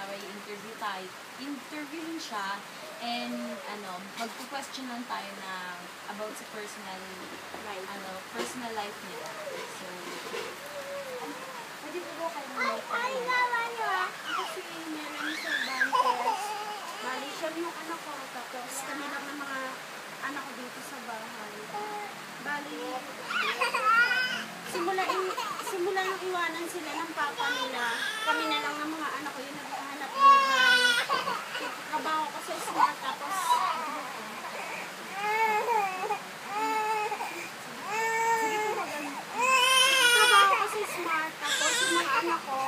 para interviewin siya and magpo-question lang tayo na about sa personal life nila. So, pwede po ba kayo kasi meron sa Bantes. Bali, siya yung anak ko, tapos kami lang ng mga anak ko dito sa bahay. Bali, simula nang iwanan sila ng papa nila, kami na lang ng mga anak ko yung naghahanap buhay. Trabaho ko sa smart, tapos yung mga anak ko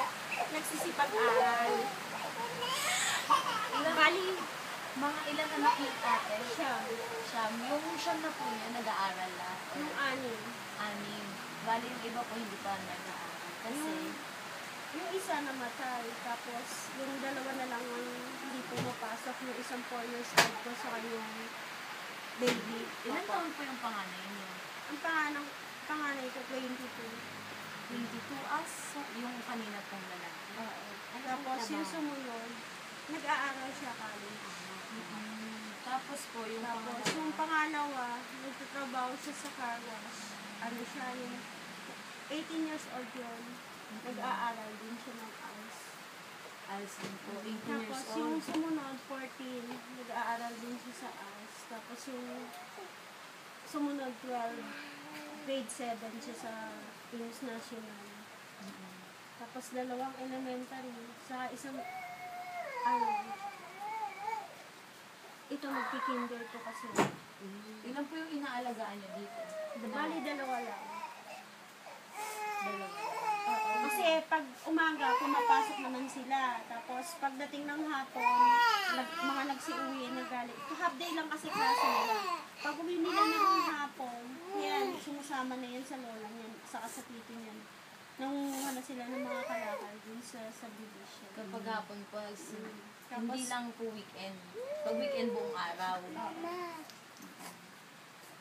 nagsisipag-aral. Bali, mga ilang anak ni ate? Siyam. Yung siyam na po niya, nag-aaral na? Yung anim. Bali, yung iba po hindi pa nag-aaral. Kasi, yung isa namatay, tapos yung dalawa na lang ang hindi pumapasok, yung isang 4 years old ko sa kanyang baby. Ilan taon po yung panganay niyo? Ang panganay ko, 22. 22 as yung kanina pong lalaki. Tapos yung sumunod, nag-aaral siya college. Tapos po yung pangalawa, nagtatrabaho siya sa car wash. Ano siya, yung 18 years old yun. Nag-aaral din siya ng ALS. ALS din po, 18 years Tapos old. yung sumunod, 14, nag-aaral din siya sa ALS. Tapos yung sumunod, 12, grade 7 siya sa King's National. Tapos dalawang elementary, sa isang, ito magkikinder ko kasi. Ilan po yung inaalagaan niyo dito? Bali, dalawa lang. Dalawa. Kasi pag umaga, pumapasok naman sila. Tapos pagdating ng hapon, mga nagsiuwi, nagalit. Half day lang kasi klase nila. Pag uwi nila ng hapon, yan, sumusama na yan sa lola niyan, saka sa tito niyan. Nangunguha na sila ng mga kalakal dun sa subdivision. Kapag hapon po, hindi lang po weekend. Pag weekend buong araw.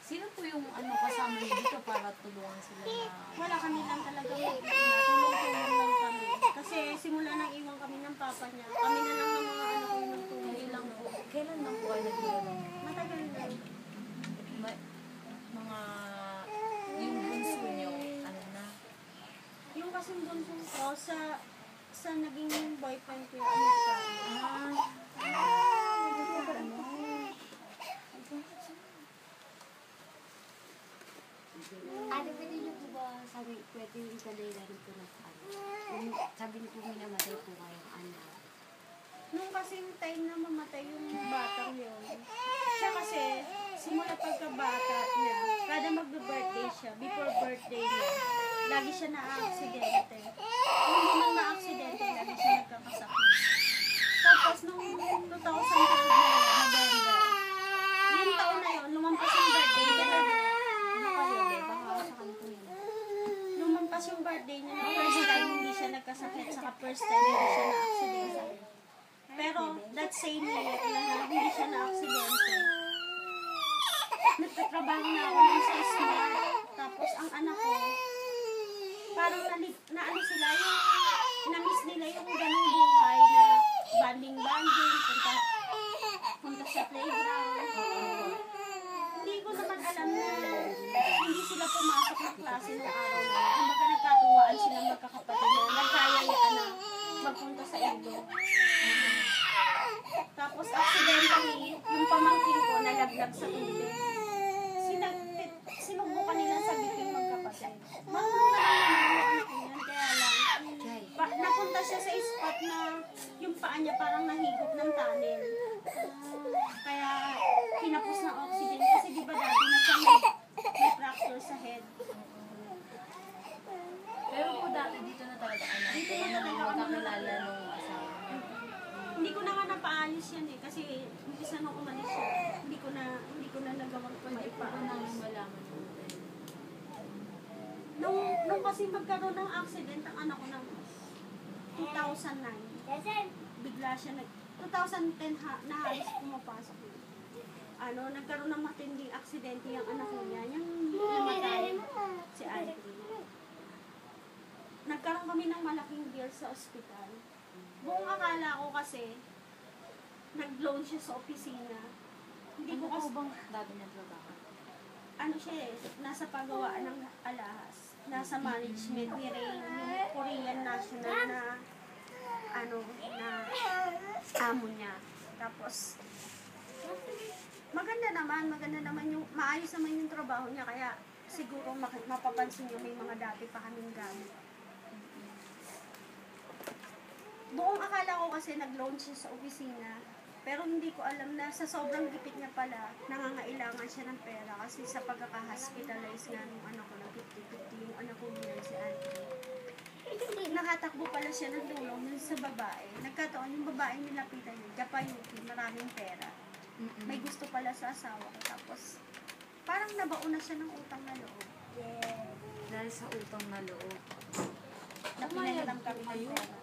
Sino po yung kasama niyo dito para tulungan sila na... Wala kami lang talaga tulong-tulong lang kami. Kasi simula nang iwan kami ng papa niya, kami na lang ng mga anak ko yung nagtulong lang po. Kailan lang po kayo nag-iwan? Matagal na. Yung bunso niyo, na? Yung kasing bunso ko, sa naging boyfriend ko yung Ano pwede niyo po ba sabi, pwede yung ikadailan po na sabi niyo po minamatay po kayong anak. Nung kasing time na mamatay yung batang yun, siya kasi, simula pagkabata niya, kada magbe-birthday siya, before birthday niya, lagi siya na-aksidente. Kung hindi man na-aksidente, lagi siya nagkakasakit. Tapos nung 2012 na November, yung taon na yun, lumampas yung birthday niya. Lumampas yung birthday niya na first time hindi siya nagkasakit, saka first time hindi siya na-aksidente. Pero that same year, hindi siya na-aksidente. Nagtatrabaho na ako ng sa smart. Tapos ang anak ko, parang na sila yung, na-miss nila yung ganung buhay na banding-banding, punta sa playground. Hindi ko naman alam na hindi sila pumasok ng klase ng araw na. Kumbaga nagkatuwaan silang magkakapatid na nagkayayaan na magpunta sa indo. Tapos accidentally, yung pamangkin ko nalaglag sa tubig. Sinubukan nila sabihin magkapatid. Marunong naman yung kaya lang. Napunta siya sa spot na yung paa niya parang nahigop ng tunnel. Kaya kinapos ng oxygen kasi di ba dati na siya may fracture sa head. Pero po dati dito na talaga Dito na talaga magkakilala nung asawa niya. Hindi ko na nga napaayos yan kasi umpisa nung umalis siya, hindi ko na nagawang maipaayos. Malaman mo. Nung kasi magkaroon ng accident ang anak ko ng 2009. Bigla siya 2010 na halos pumapasok. Nagkaroon ng matinding aksidente yung anak ko niya, yung namatay si Irene. Nagkaroon kami ng malaking bill sa ospital. Buong akala ko kasi, nag-loan siya sa opisina. Hindi ko kasi, bang dati niya trabaho? ano siya eh, nasa paggawaan ng alahas. Nasa management ni Rain, yung Korean national na, ano, na amo niya. Tapos, maganda naman yung, maayos naman yung trabaho niya, kaya siguro mapapansin niyo may mga dati pa kaming gamit. Buong akala ko kasi nag-loan siya sa opisina, pero hindi ko alam na sa sobrang gipit niya pala, nangangailangan siya ng pera kasi sa pagkaka-hospitalize nga nung anak ko na 50-50, yung anak ko niya si Andre. Nakatakbo pala siya ng tulong dun sa babae. Nagkataon yung babae nilapitan niya, Japayuki, maraming pera. May gusto pala sa asawa ko. Tapos, parang nabauna siya ng utang na loob. Dahil sa utang na loob. Napinahiram kami ng pera.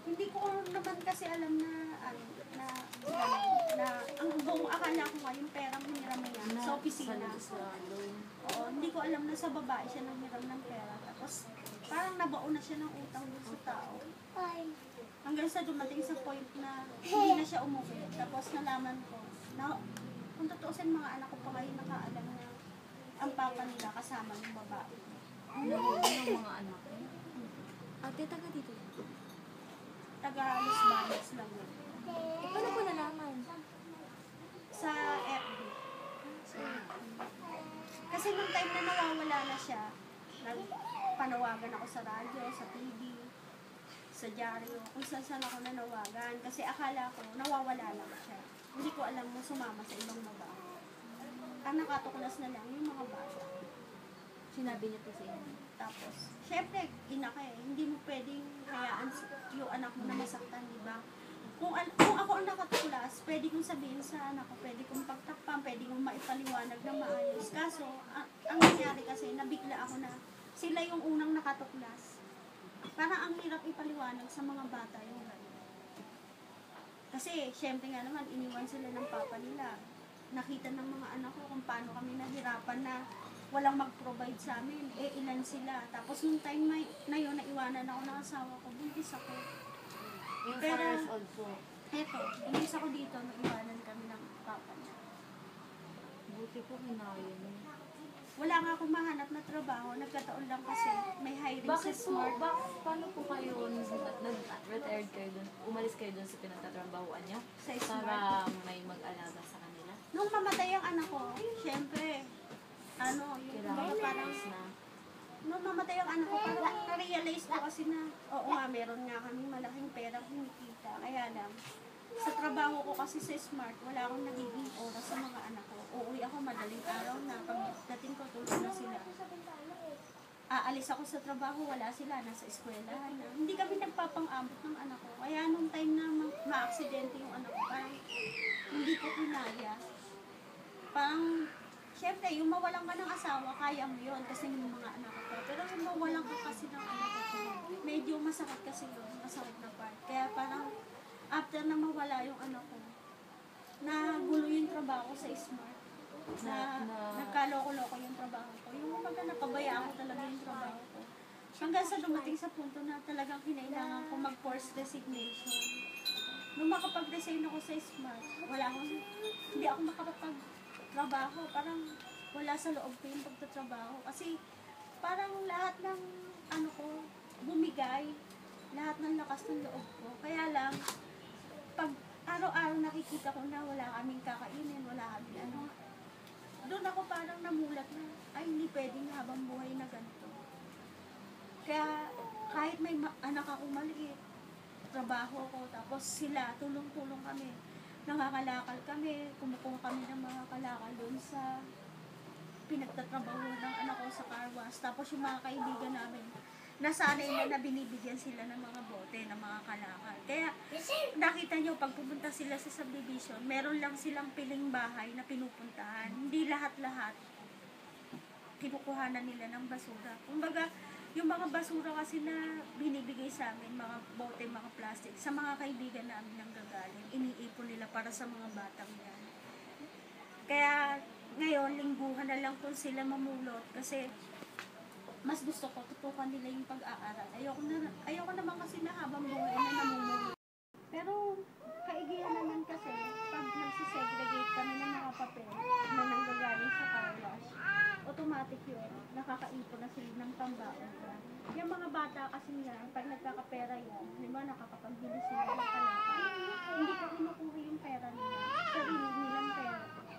Hindi ko naman kasi alam na, ang buong akala ko nga yung perang hiniram niya sa opisina. Oo, hindi ko alam na sa babae siya nang hiram ng pera. Tapos, parang nabaon na siya ng utang dun sa tao. Hanggang sa dumating sa point na hindi na siya umuwi. Tapos nalaman ko na kung tutuusin mga anak ko pa ngayon nakaalam na ang papa nila kasama ng babae. Yung mga anak. Ate, taga dito. Taga Los Baños lang yun. Paano ko nalaman? Sa FB. Kasi nung time na nawawala na siya, nagpanawagan ako sa radyo, sa TV, sa dyaryo, kung saan ako nanawagan. Kasi akala ko, nawawala lang siya. Hindi ko alam mo sumama sa ibang babae. Ang nakatuklas na lang yung mga bata. Sinabi niya po sa inyo. Tapos, syempre, ina ka eh. Hindi mo pwedeng hayaan yung anak mo na masaktan, di ba? Kung ako ang nakatuklas, pwede kong sabihin sa anak ko, pwede kong pagtakpan, pwede kong maipaliwanag na maayos. Kaso, ang nangyari kasi, nabigla ako na sila yung unang nakatuklas. Parang ang hirap ipaliwanag sa mga bata yung gano'n. Kasi, syempre nga naman, iniwan sila ng papa nila. Nakita ng mga anak ko kung paano kami nahirapan na walang mag-provide sa amin. Eh, ilan sila. Tapos, nung time na yun, naiwanan ako ng asawa ko, buntis ako. Yung 4 Pero, years old po. eto, buntis ako dito, naiwanan kami ng papa niya. Buti po kinaya niya. Wala nga akong mahanap na trabaho, nagkataon lang kasi may hiring sa Bakit po, Smart. paano po kayo nag-retired kayo dun, umalis kayo dun sa pinagtatrabahoan niyo? Sa Smart. Para may mag-alaga sa kanila? Nung mamatay ang anak ko, syempre, yung Kailangan parang, na. nung mamatay ang anak ko, parang na-realize ko kasi na, oo nga, meron nga kami malaking pera kumikita. Kaya lang, sa trabaho ko kasi sa Smart, wala akong nagiging oras sa mga anak ko. Uuwi ako madaling araw na, pagdating ko, tulog na sila. Aalis ako sa trabaho, wala sila, nasa eskwelahan na. Hindi kami nagpapang-abot ng anak ko. Kaya nung time na ma-aksidente yung anak ko, parang hindi ko kinaya. Parang, syempre, yung mawalan ka ng asawa, kaya mo yun kasi yung mga anak ko. Pero yung mawalan ka kasi ng anak ko, medyo masakit kasi yun, masakit na part. Kaya parang, after na mawala yung anak ko, nagulo yung trabaho sa Smart. Nagkaloko-loko yung trabaho ko. Yung mga napabayaan ko talaga yung trabaho ko. Hanggang sa dumating sa punto na talagang kinailangan ko mag-forced resignation. Nung makapag-resign ako sa Smart, hindi ako makapag-trabaho. Parang wala sa loob ko yung pagtatrabaho. Kasi parang lahat ng bumigay, lahat ng lakas ng loob ko. Kaya lang, pag araw-araw nakikita ko na wala kaming kakainin, wala kaming doon ako parang namulat na, ay hindi pwedeng habang buhay na ganito. Kaya kahit may anak ako maliit, trabaho ko, tapos sila, tulong-tulong kami. Nangakalakal kami, kumukuha kami ng mga kalakal doon sa pinagtatrabaho ng anak ko sa car wash. Tapos yung mga kaibigan namin, nasanay na binibigyan sila ng mga bote, ng mga kalakal. Kaya nakita nyo, pag pupunta sila sa subdivision, meron lang silang piling bahay na pinupuntahan. Hindi lahat-lahat kinukuhanan nila ng basura. Kumbaga, yung mga basura kasi na binibigay sa amin, mga bote, mga plastic, sa mga kaibigan namin nang gagaling, iniipon nila para sa mga batang yan. Kaya ngayon, lingguhan na lang kung sila mamulot kasi mas gusto ko, tutukan nila yung pag-aaral. Ayoko naman kasi na habang buhay na namumulot. pambaon ka. Yung mga bata kasi nga, pag nagkakapera yan, di ba nakakapagbili sila ng kalakal. Hindi ko kinukuha yung pera nila. Sarili nilang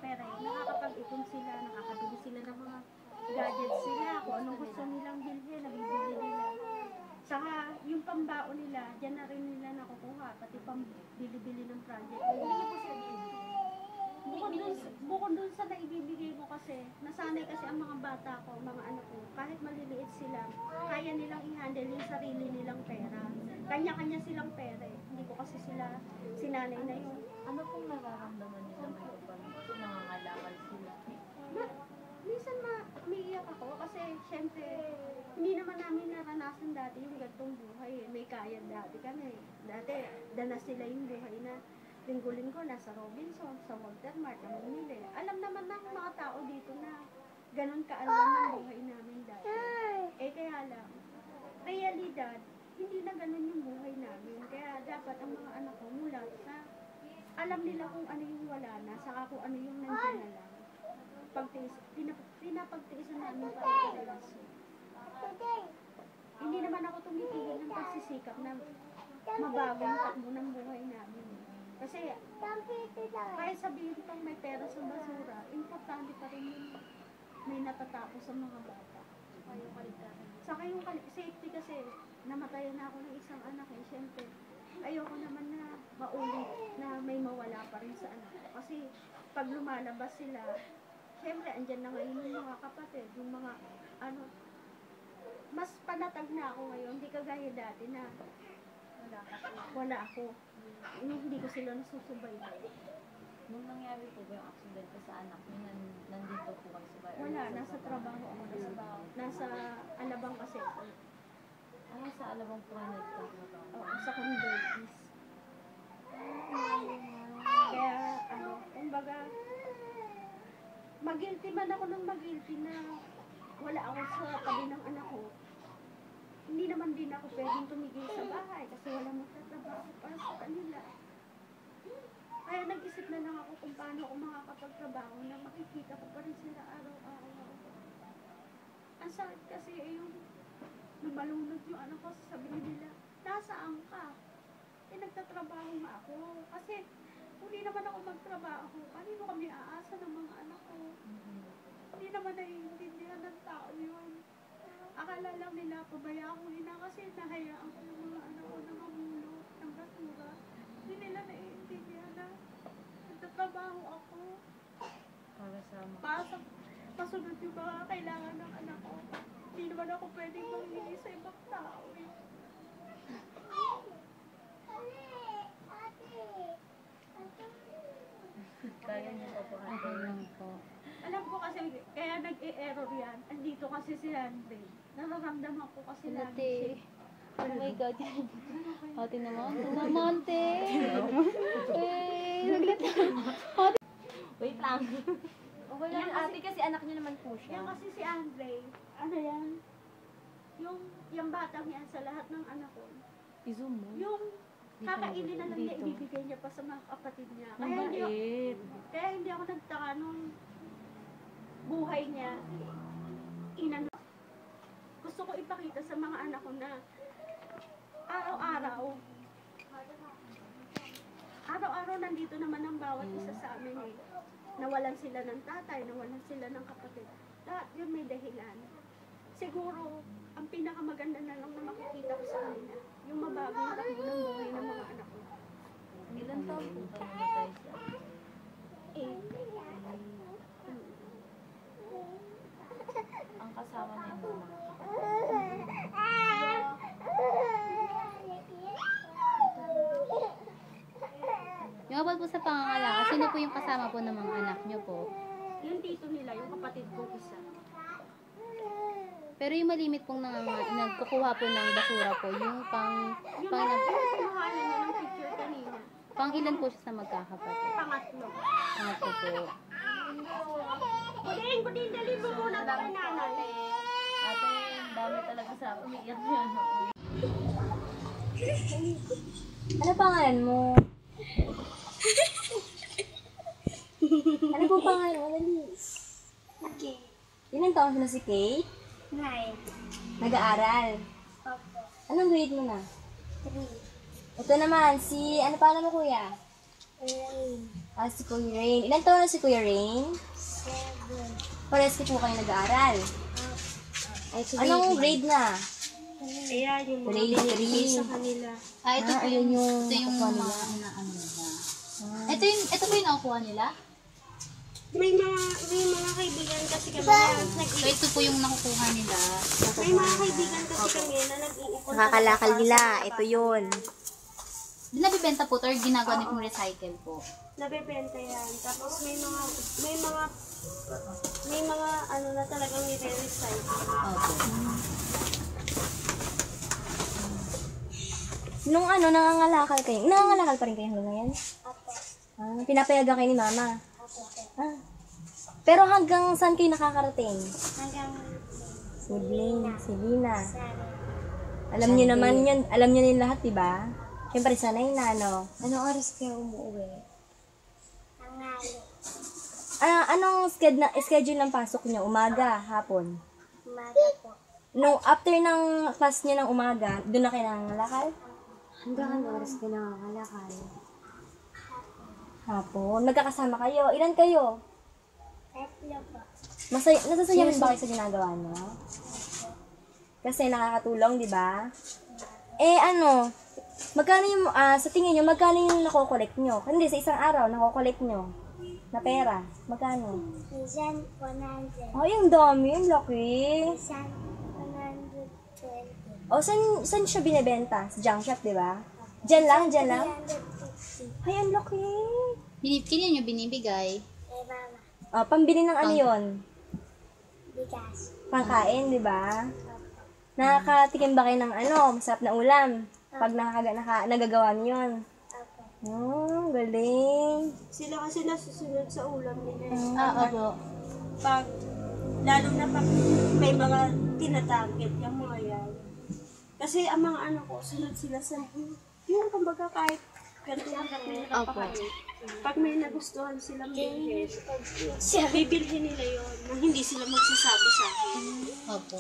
pera yun. Nakakapag-ipon sila, nakakabili sila ng mga gadgets sila. Kung anong gusto nilang bilhin, nabibili nila. Saka yung pambaon nila, dyan na rin nila nakukuha. Pati pambili-bili ng project. Hindi ko sila binibili. Bukod dun sa naibibigay ko kasi, nasanay kasi ang mga bata ko, mga anak ko, kahit maliliit sila, kaya nilang i-handle yung sarili nilang pera. Kanya-kanya silang pera eh. Hindi ko kasi sila sinanay na yun. Ano pong nararamdaman nila ngayon pag nangangalakal sila? Minsan umiiyak ako kasi syempre, hindi naman namin naranasan dati yung gantong buhay eh. May kaya dati kami. Dati, danas sila yung buhay na linggo-linggo nasa Robinson, sa Walter Mart, na mamili. Alam naman ng mga tao dito na ganun kaalam ng buhay namin dati. Eh kaya lang, realidad, hindi na ganun yung buhay namin. Kaya dapat ang mga anak ko mula sa alam nila kung ano yung wala na, saka kung ano yung nandiyan na lang. Pinapagtiisan namin para sa relasyon. Hindi naman ako tumitigil ng pagsisikap na mabago yung takbo ng buhay namin. Kasi kahit sabihin pang may pera sa basura, importante pa rin yung may natatapos sa mga bata. Saka yung safety kasi, namatayan na ako ng isang anak eh. Siyempre, ayoko naman na maulit na may mawala pa rin sa anak ko. Kasi pag lumalabas sila, siyempre andyan na ngayon yung mga kapatid, yung mga mas panatag na ako ngayon, hindi kagaya dati na wala ako. Hindi ko sila nasusubaybay. Nung nangyari po ba yung aksidente sa anak niyo, nandito po kayo sa bahay? Wala, nasa trabaho ako. Nasa Alabang kasi ako. Sa Alabang po kayo nagtatrabaho? Oo, sa Convertis. Kaya, kumbaga, mag-guilty man ako ng mag-guilty na wala ako sa tabi ng anak ko. Hindi naman din ako pwedeng tumigil sa bahay kasi wala magtatrabaho para sa kanila. Kaya nag-isip na lang ako kung paano ako makakapagtrabaho na makikita ko pa rin sila araw-araw. Ang sakit kasi yung lumalunod yung anak ko, sabihin nila, nasaan ka? Nagtatrabaho nga ako. Kasi kung di naman ako magtrabaho, kanino kami aasa ng mga anak ko? Hindi naman naiintindihan ng tao yun. Akala lang nila, pabaya akong ina kasi nahayaan ko yung mga anak ko na mamulot ng basura. Hindi nila naiintindihan na nagtatrabaho ako. Para sa pasunod yung mga kailangan ng anak ko. Hindi naman ako pwedeng manghingi sa ibang tao eh. Kaya niyo pa po po. Alam ko kasi, kaya nag-e-error yan. Andito kasi si Andre. Nararamdaman ko kasi lagi siya. Oh my God. Ate naman. Ate. Wait lang. Okay lang Yung ate kasi anak niyo naman po siya. Yan kasi si Andre, yan? Yung batang yan sa lahat ng anak ko. I-zoom mo. Yung kakainin na lang niya, Dito. ibibigay niya pa sa mga kapatid niya. Mabait. Kaya hindi ako nagtaka nung buhay niya. Gusto ko ipakita sa mga anak ko na araw-araw nandito naman ang bawat isa sa amin eh. Nawalan sila ng tatay, nawalan sila ng kapatid. Lahat yun may dahilan. Siguro, ang pinakamaganda na lang na makikita ko sa kanila, yung mabagong takbo ng buhay ng mga anak ko. Ilan taon po kayo namatay siya? 8. Ang kasama niyo mga Yung abot po sa pangangalaga, sino po yung kasama po ng mga anak nyo po? Yung tito nila, yung kapatid ko isa. Pero yung malimit pong nagkukuha po ng basura po, yung Kinuhanan niya ng picture kanina. pang ilan po siya sa magkakapatid? Pangatlo. Pangatlo po. Kudin, dali mo muna tayo nanay. ate, dami talaga sa umiiyak niya. Ano pangalan mo? Ano po pangalan mo? Dali. Okay. Ilang taon na si Kate? 9. Nag-aaral. Opo. Anong grade mo na? 3. Ito naman, ano pala mo kuya? Rain. Si Kuya Rain. Ilan taon na si Kuya Rain? 7. Pares po kayo nag-aaral. Anong grade na? Ayan, yung mga Grade binibigay 3. sa kanila. Ito po ayun yung ito yung nakukuha mga nila. inaano nila. Ito po yung nakukuha nila? May mga kaibigan kasi kami na So, ito po yung nakukuha nila. may mga kaibigan kasi kami na nag-iipon. Nakakalakal nila. Ito yun. Nabibenta po to or ginagawa niyo pong recycle po? Nabebenta yan. Tapos may mga ano na talagang nire-recycle. Opo. Nung nangangalakal kayo. Nangangalakal pa rin kayo hanggang ngayon? Opo. Pinapayagan kayo ni mama. Opo. Pero hanggang saan kayo nakakarating? Hanggang Silina. sana. Alam niyo naman yun. Alam niyo yun lahat, diba? Siyempre, sanay na, no? Anong oras kayo umuwi? Tanghali. Anong schedule ng pasok niyo? Umaga, hapon? Umaga po. Nung after ng class niyo ng umaga, doon na kayo nangangalakal? Hanggang anong oras kayo nangangalakal? Hapon. Magkakasama kayo. Ilan kayo? 3 po. Nasasayahan ba kayo sa ginagawa niyo? Kasi nakakatulong, di ba? Magkano yung, sa tingin niyo, magkano yung nakokolekt niyo? Hindi, sa isang araw, nakokolekt niyo na pera. Magkano? Minsan 100. Ay, ang dami, ang laki. Minsan 120. Saan siya binibenta? Sa junk shop, di ba? Diyan lang? 350. Ay, ang laki. Kino nyo binibigay? Kay mama. Pambili ng ano yun? Bigas. Pangkain, di ba? Nakakatikim ba kayo ng masarap na ulam? Pag nagagawa niyo yun. Opo. Galing. Sila kasi nasusunod sa ulam nila. Opo. Lalo na pag may mga tinatarget yung mga yan. Kasi ang mga anak ko, sunod sila sa yung kumbaga kahit ganito lang may nakapakain. Pag may nagustuhan silang bilhin, bibilhin nila yun na hindi sila magsasabi sa akin. Opo.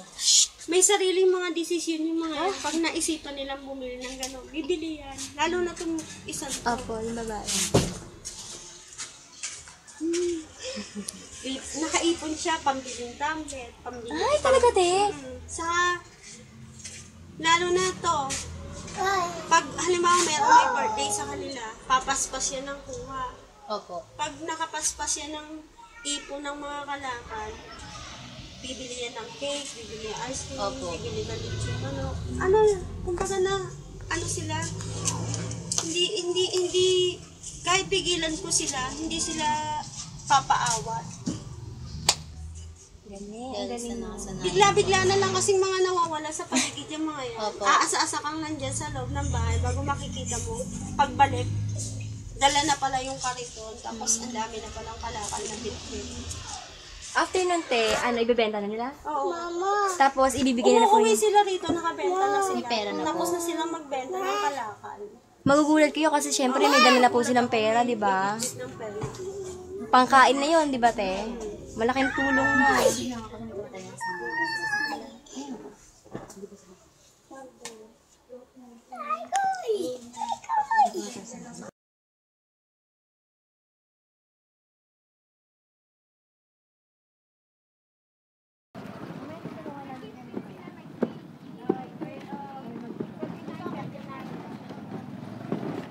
May sariling mga desisyon yung mga yan. Pag naisipan nilang bumili ng gano'n, bibili yan. Lalo na itong isang to. Yung babae. Nakaipon siya, pambiling tablet, pambiling... Ay, talaga, te? Lalo na to, pag halimbawa may birthday sa kanila, papaspas yan ng kuha. Opo. Pag nakapaspas yan ng ipon ng mga kalakal, bibili yan ng cake, bibili ng ice cream, Opo. bibili ng lechon, kumbaga na, sila, hindi, kahit pigilan ko sila, hindi sila papaawat. Bigla-bigla na lang kasing mga nawawala sa paligid yung mga yan. Opo. Aasa-asa kang nandyan sa loob ng bahay bago makikita mo, pagbalik, dala na pala yung kariton, tapos ang dami na palang kalakal na bitbit. After nun, te, ibebenta na nila? Oo. Tapos, ibibigay na po Umuwi yung... sila rito, nakabenta na sila. May pera na Tapos po. na silang magbenta ng kalakal. Magugulat kayo kasi syempre may dala na po silang pera, di ba? Ng pera. Pangkain na yon, di ba, te? Malaking tulong na.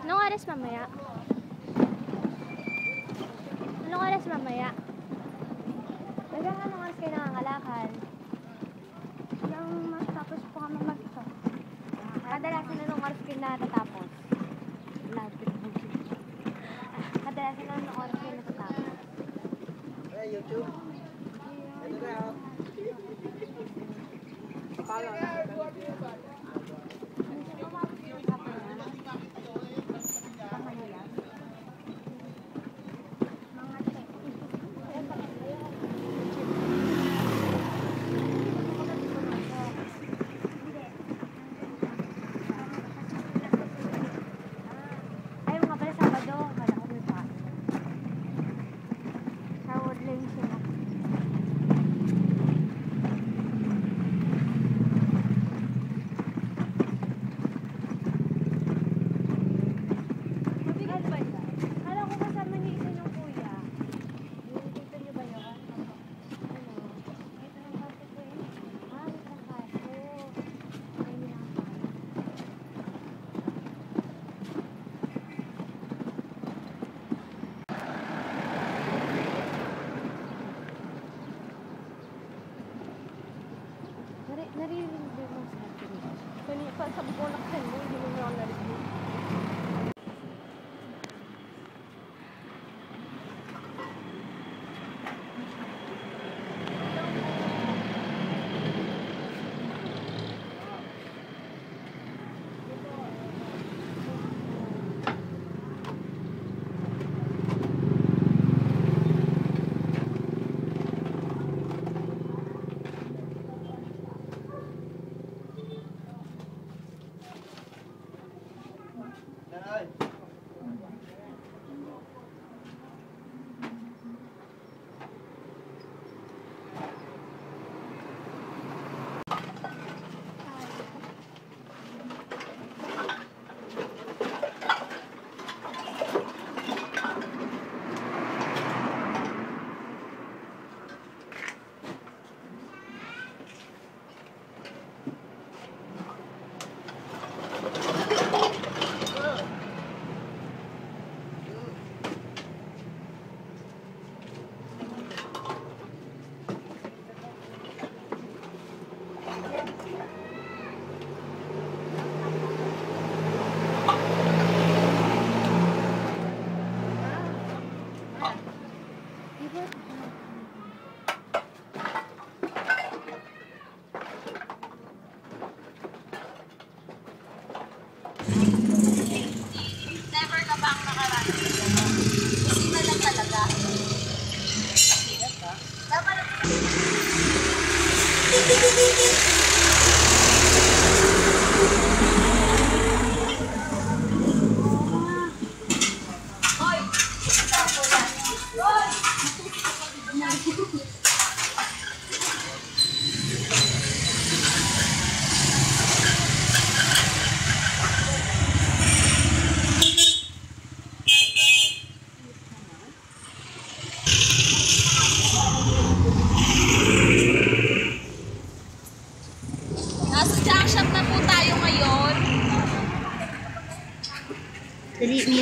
Anong oras mamaya? Anong oras mamaya? Hanggang anong oras kayo nangangalakal? Hanggang matapos po kami mag-stop. Kadalasan anong oras kayo natatapos? Kadalasan anong oras kayo natatapos? Ay, mga pala Sabado. Kala ko may pa. Sa Woodlands yun.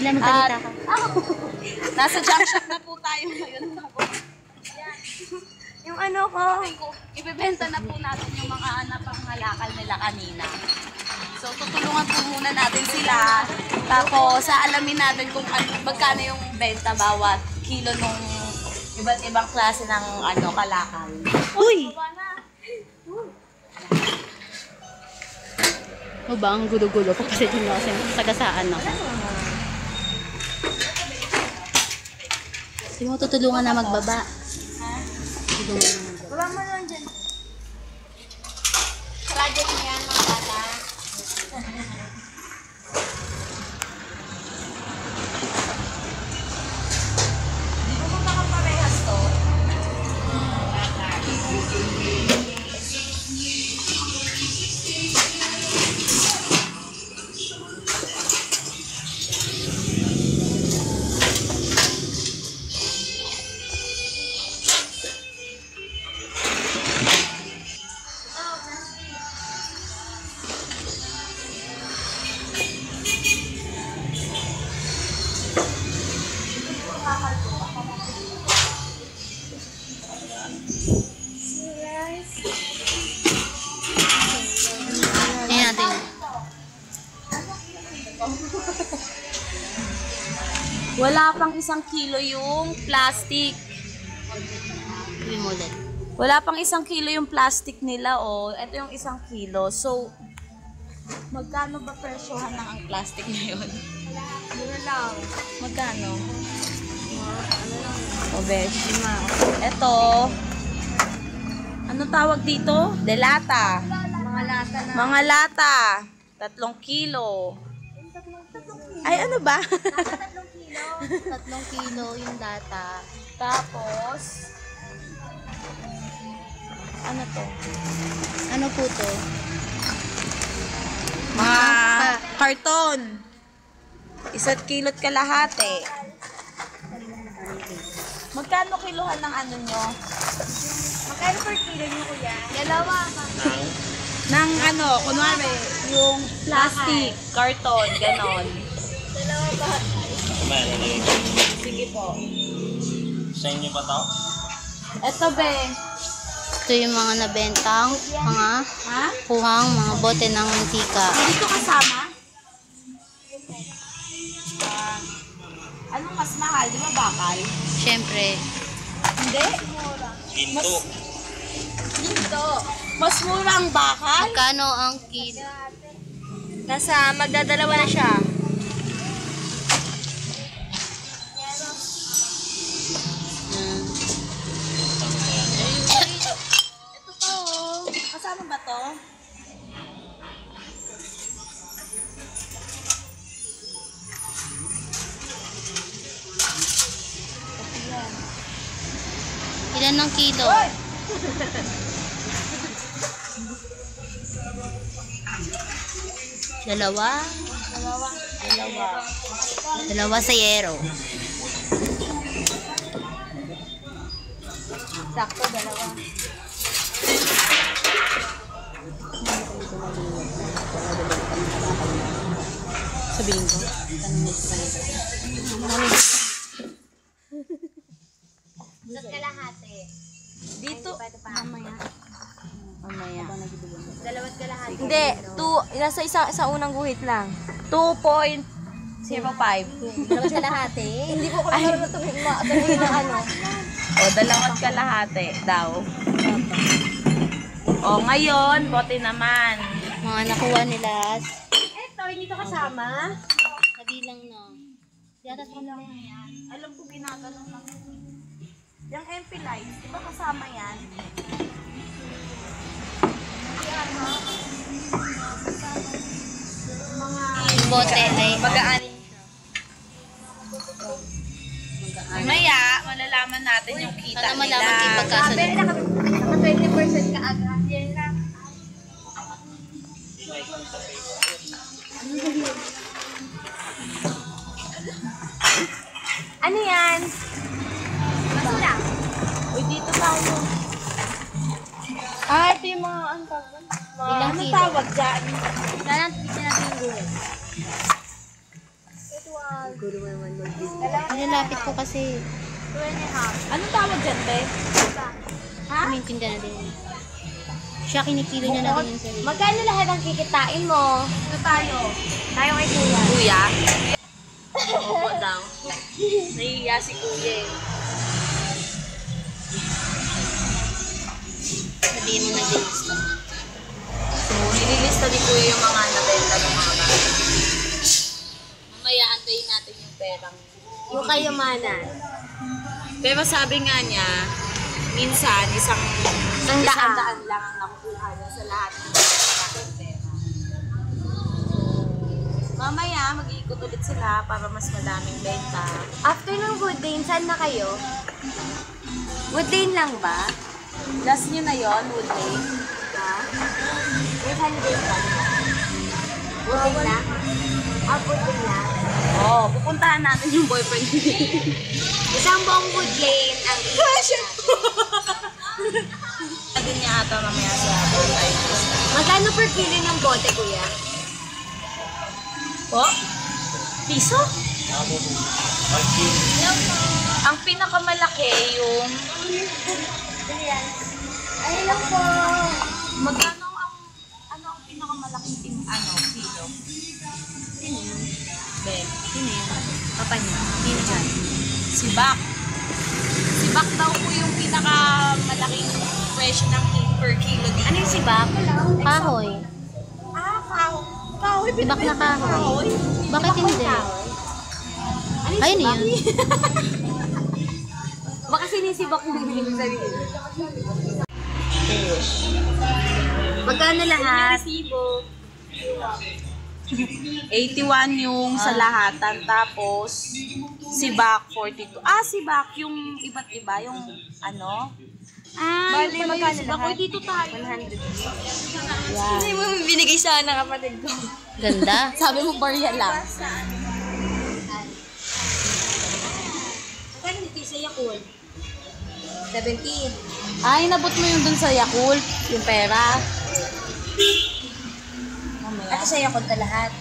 Ila, magsalita ka. Nasa junk shop na po tayo ngayon. Yung ano ko. Ibebenta na po natin yung mga napangalakal nila kanina. So, tutulungan po muna natin sila. Tapos, alamin natin kung magkano yung benta bawat kilo nung iba't ibang klase ng kalakal. Uy! O ba, ang gulo-gulo. Papasayin mo kasi sagasaan ako. Hindi mo tutulungan na magbaba. Tutulungan na magbaba. Baba mo lang dyan. Project niya yan, mga bata. Di ba ba makaparehas to? Tingnan natin. Wala pang 1 kilo yung plastic. Sabi mo ulit. Wala pang 1 kilo yung plastic nila, oh. Ito yung 1 kilo. So, magkano ba presyohan ng ang plastic ngayon? Mura lang. Magkano? Ano lang. O, besh. Ito. Ano tawag dito? Delata. Mga lata na. Mga lata. 3 kilo. Ay, ano ba? 3 kilo yung data. Tapos, ano to? Ano po to? Mga karton. 1 kilo't kalahati. Magkano kilohan ng ano nyo? Magkano per kilo niyo, kuya? Ng kunwari, yung plastic, karton, ganon. Sige po. Sa inyo ba to? Eto be. Ito yung mga nabentang, mga kuhang, mga bote ng mantika. Dito kasama? Anong mas mahal? Di ba bakal? Siyempre, Hindi. Ginto. Dito. Mas mura ang bakal? magkano ang kilo? Nasa magdadalawa na siya. Ito to. Kasama ba to? Ilan ng kilo? Dalawa? Dalawa sa yero. Sakto, dalawa. Sabihin ko. Dito. Mamaya. Hindi, nasa sa unang guhit lang. 2.05. Dalawat kalahati. Hindi po ko naman tuloy na ano. O, 2 kalahati daw. O, ngayon, bote naman. Mga nakuha nila. Eto, hindi to kasama. Kabilang na. Yata sa lang. Alam ko ginaganon lang. Yung MP lights, di ba kasama yan? Yung bote ay Mag-aanin. Mamaya, malalaman natin yung kita sana nila. malaman kayo pagkasunod. Naka 20% ka agad. Yan lang. Ano yan? Basura. Uy, dito tayo. Ito yung mga Ilang ano kilo? tawag dyan? Kailangan titignan natin yung guhit. Guru naman mag-business. Nilalapit ko kasi. Anong tawag dyan, te? Maintindihan na din. Siya kinikilo niya na din yung sarili. Magkano lahat ang kikitain mo? Ito tayo. Tayo kay Kuya. Kuya? Opo daw. Nahihiya si kuya eh. Sabihin mo na din. So, nililista ni kuya yung mga nabenta ng mga bata. Mamaya antayin natin yung perang. Yung kayamanan. Pero sabi nga niya, minsan isang daan lang ang nakukuha niya sa lahat ng mga pera. Mamaya, mag-iikot ulit sila para mas madaming benta. After ng Wood Lane, saan na kayo? Wood Lane lang ba? Last nyo na yon, Wood Lane. May holiday pa. Wood Lane na? Wood Lane na? Oo, pupuntahan natin yung boyfriend niya. Isang buong Wood Lane ang Natin niya ata mamaya sa boyfriend. Magkano per kilo ng bote, Kuya? Po? Piso? Ang pinakamalaki yung... Ay, lang po. Magkano ang pinakamalaking kilo? Sino yun? Ben. Sino yun? Papa niya. Sino siya? Si Bak. Si Bak daw po yung pinakamalaking presyo ng per kilo dito. Ano yung si Bak? Kahoy. Kahoy, Si Bak na kahoy. Bakit hindi? Ayun yun. Baka sinisibak mo yung sabihin. Magkano lahat? 81 yung sa lahatan, tapos si Bak 42. Si Bak yung iba't iba, yung ano? Bali, magkano lahat? Dito tayo. 100. Yan. Hindi mo binigay sa anak kapatid ko. Ganda. Sabi mo barya lang. Magkano dito sa Yakult? 17. Ay, nabot mo yung dun sa Yakult, yung pera. At sa Yakult na lahat.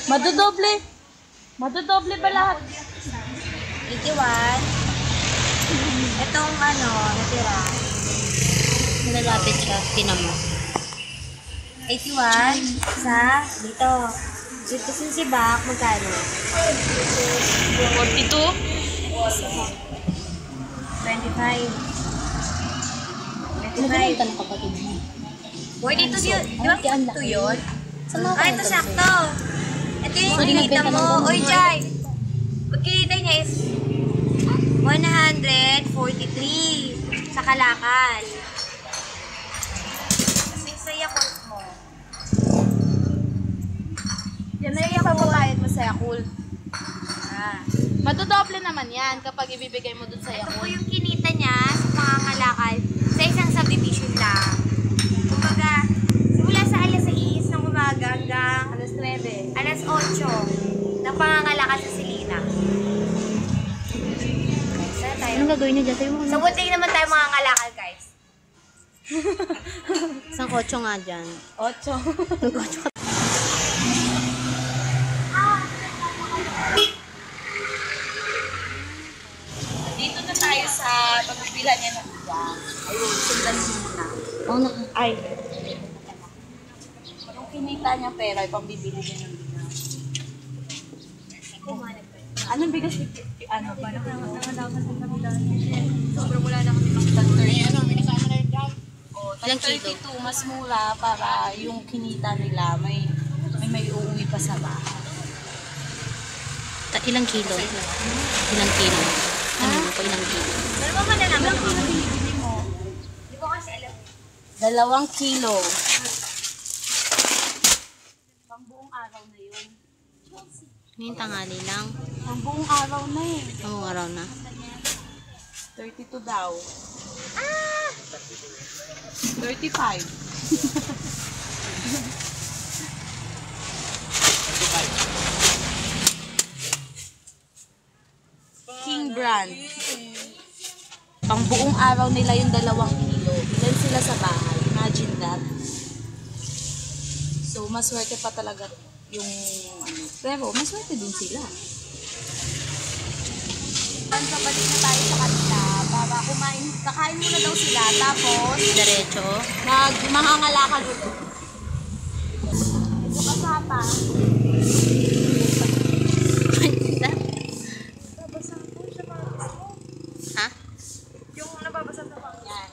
Madodoble. Madodoble ba lahat? 81. Itong natira. Nilalapit siya. Tinan mo. 81 sa dito. Dito sa sibak, magkano? 42? 25. Nagkakita ng kapatid mo. 42 yun. Di ba 42 yun? Saan Ito sakto. Ito yung Sorry, kinita nagbenta ng mo. ganun. Oy, Jai. Pag kinita niya is 143 sa Kalakal. Kasi sa Yakult mo. Yan na yung papabayad mo sa Yakult. Ah. Madodoble naman yan kapag ibibigay mo dun sa Ito po Yakult. yung kinita niya sa mga Kalakal sa isang subdivision lang. Kumbaga, simula sa alas 6 ng umaga hanggang Alas 9. alas 8 ng pangangalakal sa Silina. Saan tayo? Anong gagawin niya dyan? Sabi mo Sa Wood Lane naman tayo mga kalakal, guys. isang kotso nga dyan. 8. Dito na tayo sa pagpipila niya ng bigas. Ayun, sundan mo muna. Oh, Ay. Yung kinita niya pera, pambibili niya ng bigas. Anong bigas? Ano ba? Sobrang wala na kami ng tag 30. Ano, binisama na yung dyan? O, tag Ilang kilo? 32, mas mura para yung kinita nila may uuwi pa sa bahay. Ilang kilo? Ilang kilo? Ano mo pa ilang kilo? Pero mo na naman Ilang kilo binibili mo? Hindi ko kasi alam. 2 kilo. Pang buong araw na yun. Ngayon tanghali lang. Pang buong araw na eh. Ang araw na. 32 daw. 35. King brand. Pang buong araw nila yung 2 kilo. Ilan sila sa bahay. Imagine that. So, maswerte pa talaga yung pero maswerte din sila. Balik na tayo sa kanila para kakain muna daw sila tapos Diretso. mahangalakal ulit. Ito kasapa. Ha? Yung nababasa na pang Yan.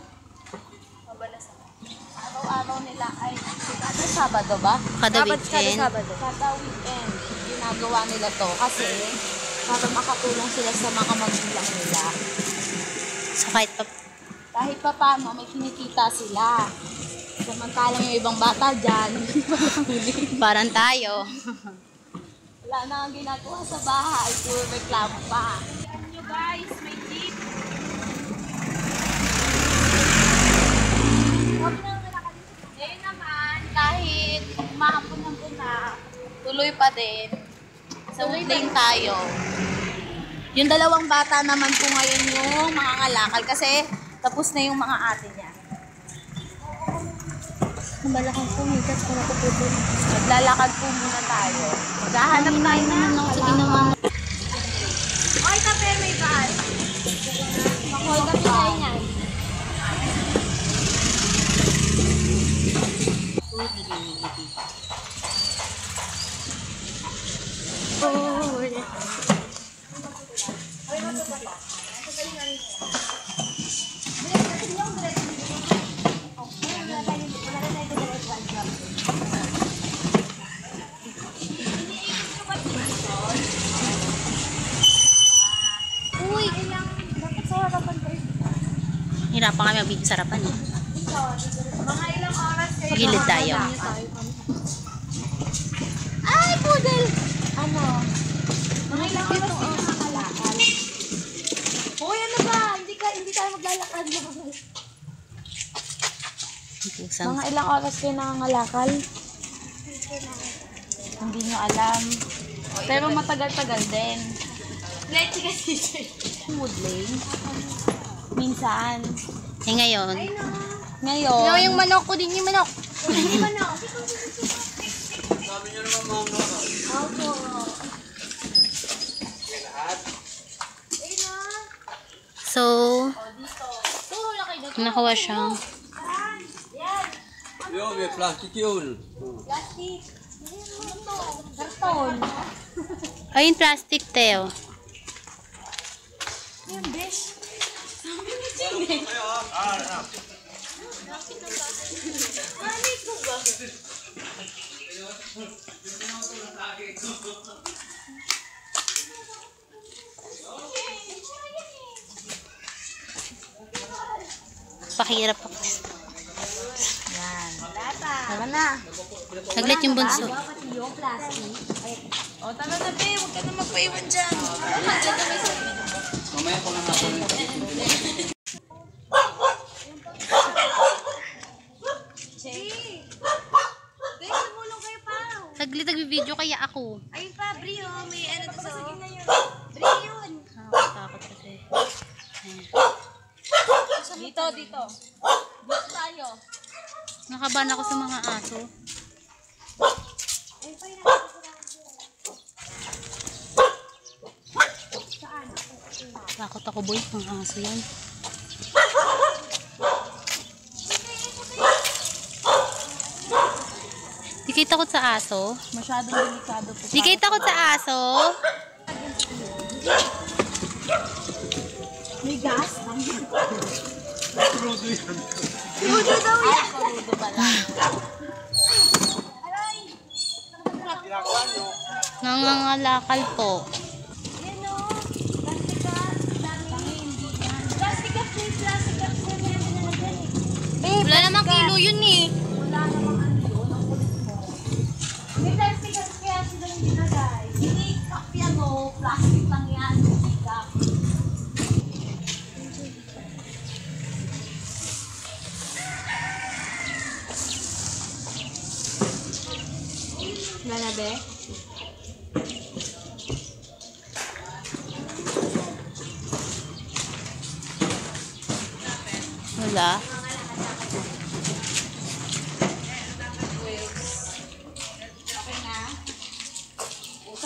Araw-araw nila ay kada Sabado ba? Kada weekend. Kada weekend ginagawa nila to kasi para makatulong sila sa mga magulang nila. So Kahit pa paano may kinikita sila. Samantalang yung ibang bata dyan, parang tayo. wala na ang ginagawa sa bahay, puro reklamo pa. Tignan nyo guys, may jeep. Ngayon naman, kahit mahapon-hapon na, tuloy pa din. Sa weekday tayo. Yung dalawang bata naman po ngayon yung mga ngalakal kasi tapos na yung mga ate niya. malakang pumikat ko na puputo. Maglalakad po muna tayo. Maghahanap tayo ng Sige naman. Oy, kape, may bal. Hold up tayo niyan. Hirapan kami mag-video sa harapan eh. Mga ilang oras kayo. Gilid tayo. Ay, poodle! Ano? Mga ilang oras kayo nakakalakal. Uy, ano ba? Hindi tayo maglalakad. Mga ilang oras kayo nangangalakal? Hindi nyo alam. Pero matagal-tagal din. Let's kasi wood lane. Minsan. Eh ngayon. Ngayon. Yung manok ko din yung manok. So, nakuha siyang Yo, may plastic yun. Karton. ayun plastic Teo. Yan, besh. Pakihirap ako. Yan. Tama na. Naglit yung bunso. O, tama na, be. Huwag ka na magpaiwan dyan. Mamaya ko lang ako yung Naglit nag-video kaya ako. Ayun pa, Brio. May ano to sa... Brio yun. Nakakatakot kasi. Dito. Dito tayo. Nakabahan ako sa mga aso. Takot ako boy, mga aso yan. Di kayo takot sa aso? Masyadong delikado po. Di kayo takot sa aso? May gas? Rudo daw yan. Ay, rudo pala. Nangangalakal po. Yan o. Plastic cup, please. Plastic cup. Wala namang kilo yun eh. May plastic cup kaya sila yung ginagay. Hindi cup yan o. Plastic lang yan. Hindi cup. Wala na, be? Wala. Okay na.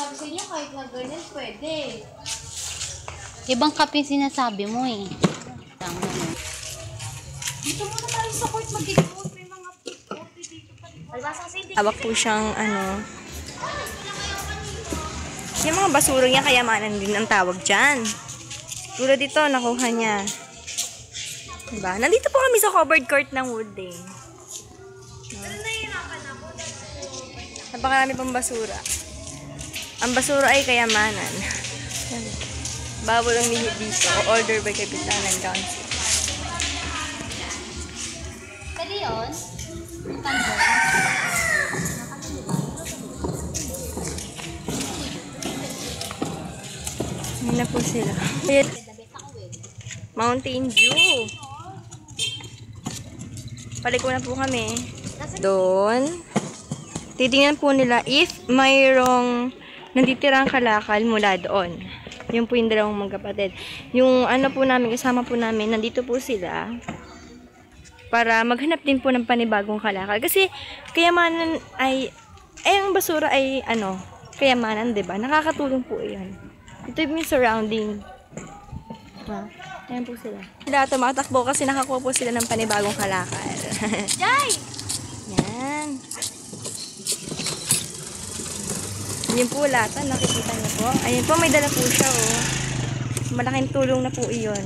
sabi sa inyo, kahit na ganyan, pwede. Ibang cup yung sinasabi mo eh. Dito muna tayo sa court mag-ikot. May mga Tawag po siyang yung mga basura niya, kayamanan din ang tawag dyan. Tulad dito, nakuha niya. Diba? Nandito po kami sa covered court ng Woodlane. Napakarami pang basura. Ang basura ay kayamanan. Bawal ang lihit dito. Order by Kapitanan Council. Pwede yun? Hindi na po sila. Mountain Dew. Paliko na po kami. Doon. Titingnan po nila if mayroong nanditirang kalakal mula doon. Yung po yung dalawang magkapatid. Yung ano po namin, kasama po namin, nandito po sila para maghanap din po ng panibagong kalakal. Kasi kayamanan ay, ang basura ay kayamanan, diba? Nakakatulong po yan. Ito yung surrounding. Ayan po sila. Sila tumatakbo kasi nakakuha po sila ng panibagong kalakal. Jai! Yan. Yun po lata, nakikita niyo po. Ayun po, may dala po siya, oh. Malaking tulong na po iyon.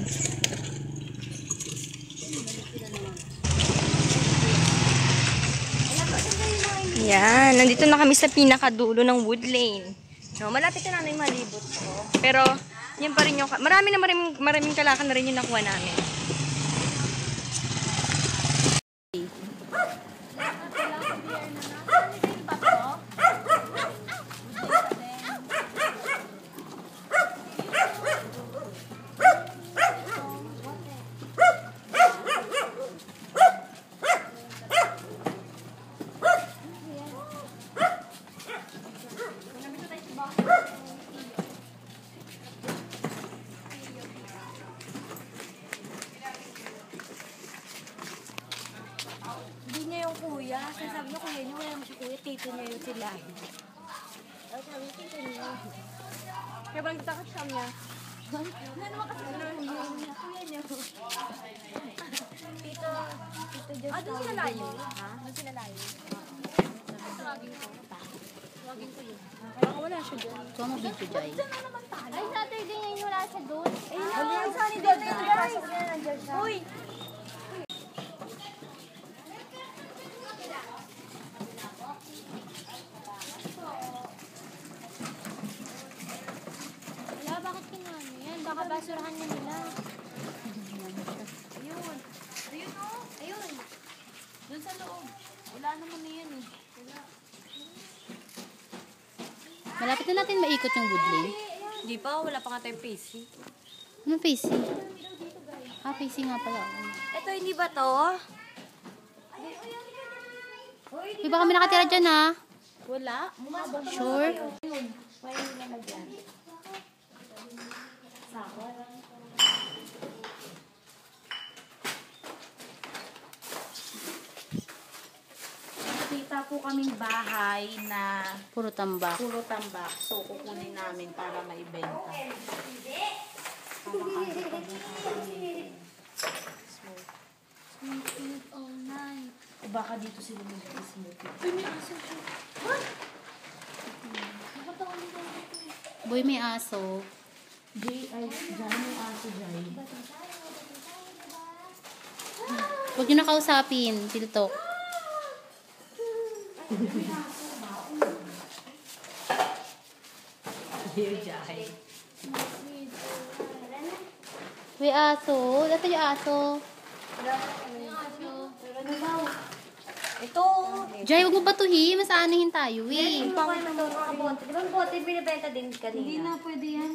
Yan, nandito na kami sa pinakadulo ng Woodlane. No, malapit na namin malibot po. Pero, yun pa rin yung, maraming kalakal na rin yung nakuha namin. Hindi niya yung kuya. Sabi niya kuya niya, wala naman siya kuya. Tito niya yung sila. Ay, sabi niya, tito niya. Kaya bang takot siya niya? Ano naman kasi kuya niya. Tito Diyos. Doon sila layo? Ha? Doon sila layo? Tawagin ko. Tawagin ko yun. Baka wala siya dyan. Ito mo video, Jai. Ay, Saturday ngayon wala siya doon. Ay, saan ni Diyos? Uy! Wala, bakit kinano yan? Baka basurahan niya nila. Ayun. Ayun o. Ayun. Doon sa loob. Wala naman na yan eh. Wala. Malapit na natin maikot yung Woodlane. Hindi pa. Wala pa nga tayong PC. Anong facing? Facing nga pala. Ito, hindi ba to? Uy, baka may nakatira dyan ha. Wala. Sure? Nakita po kaming bahay na Puro tambak. puro tambak. So, kukunin namin para maibenta. O baka dito sila mag-smoothie. Boy, may aso. Jay, ay, dyan may aso, Jay. Huwag nyo na kausapin, Tiltok. May aso. Dito yung aso. Ito. Jai, huwag mo batuhin. Masaanahin tayo eh. Ito kayo ng mga bote. Di ba ang bote binibenta din kanina? Hindi na pwede yan.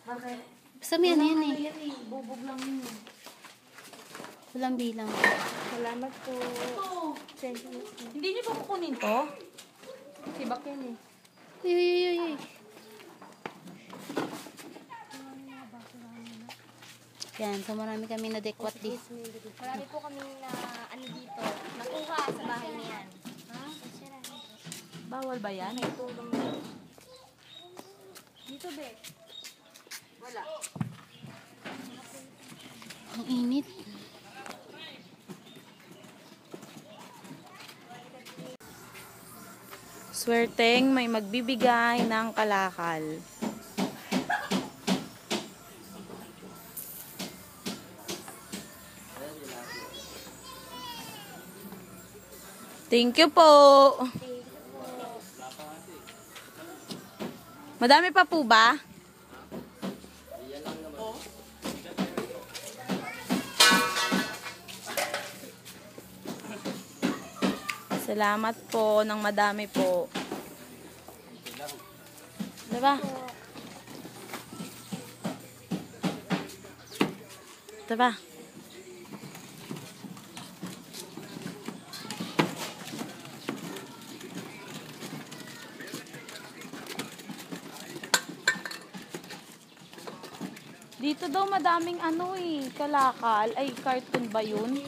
Bakit? Basta may ano yan eh. Bubog lang yun. Walang bilang. Salamat po. Hindi niyo pa kukunin to? Sibak yan eh. Uy, uy, uy, uy. Yan, so marami kami na dekwat di. Marami po kami na ano dito, nakuha sa bahay niyan. Bawal ba yan? Dito, be. Wala. Ang init. Swerteng may magbibigay ng kalakal. Thank you po. Madami pa po ba? Salamat po ng madami po. Diba? Diba? Dito daw madaming kalakal. Ay, carton ba yun?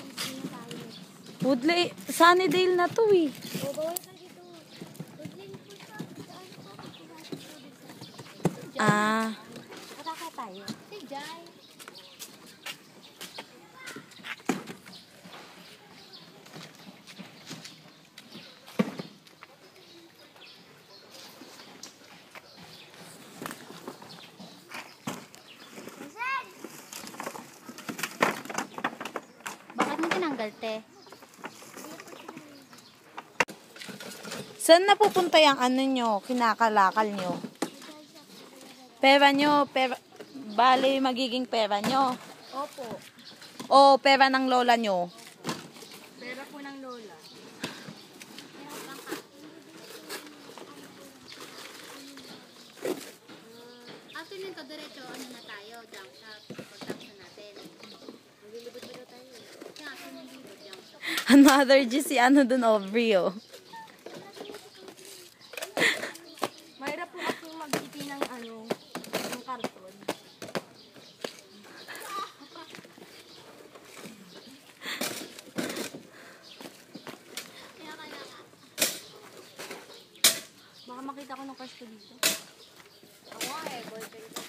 Woodley, Sunnydale na to eh. Ah. Mataka tayo. Si Jai. Bakit mo tinanggal, te? Saan napupunta yung kinakalakal nyo? Pera nyo, bale magiging pera nyo. Opo. O pera ng lola nyo. Pera po ng lola. After nito, diretso, na tayo, jump shot. Pag-junction natin. Maglilibot-libot tayo. Kaya, after ng libot, jump shot. Another G si dun, Aubrey, oh. Mahirap po akong mag-iti ng ng karton. Baka makita ko ng crush ko dito. Ako boyfriend ko.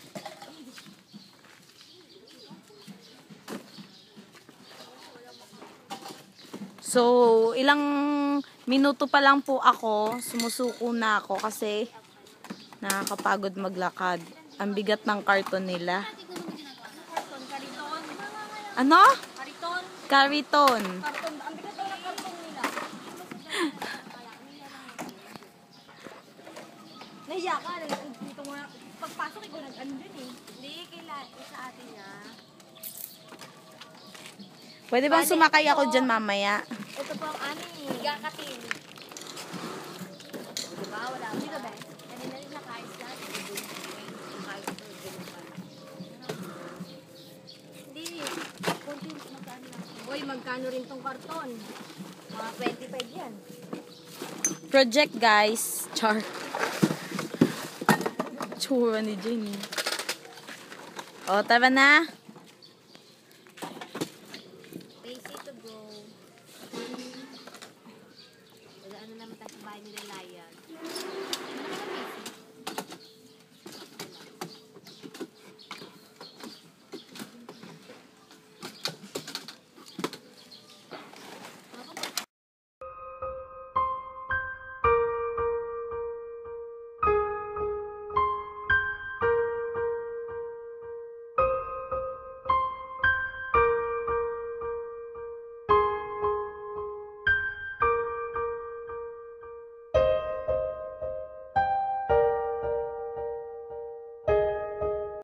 So, ilang minuto pa lang po ako, sumusuko na ako kasi nakakapagod maglakad. Ang bigat ng karton nila. Karton, kariton. Ano? Kariton. Kariton. Karton. Ang bigat daw ng karton nila. Nahiya ka. Dito mo na. Pagpasok, ikaw nag-ano dun eh. Hindi, sa atin na. Pwede bang sumakay ako dyan mamaya? Ito po ang aming gakatin. Diba? Wala. Dito ba? Kanina rin nakaayos lang. Hindi. Kunti magkano lang. Uy, magkano rin tong karton? Mga 25 yan. Project, guys. Char. Tsura ni Jenny. O, tara na.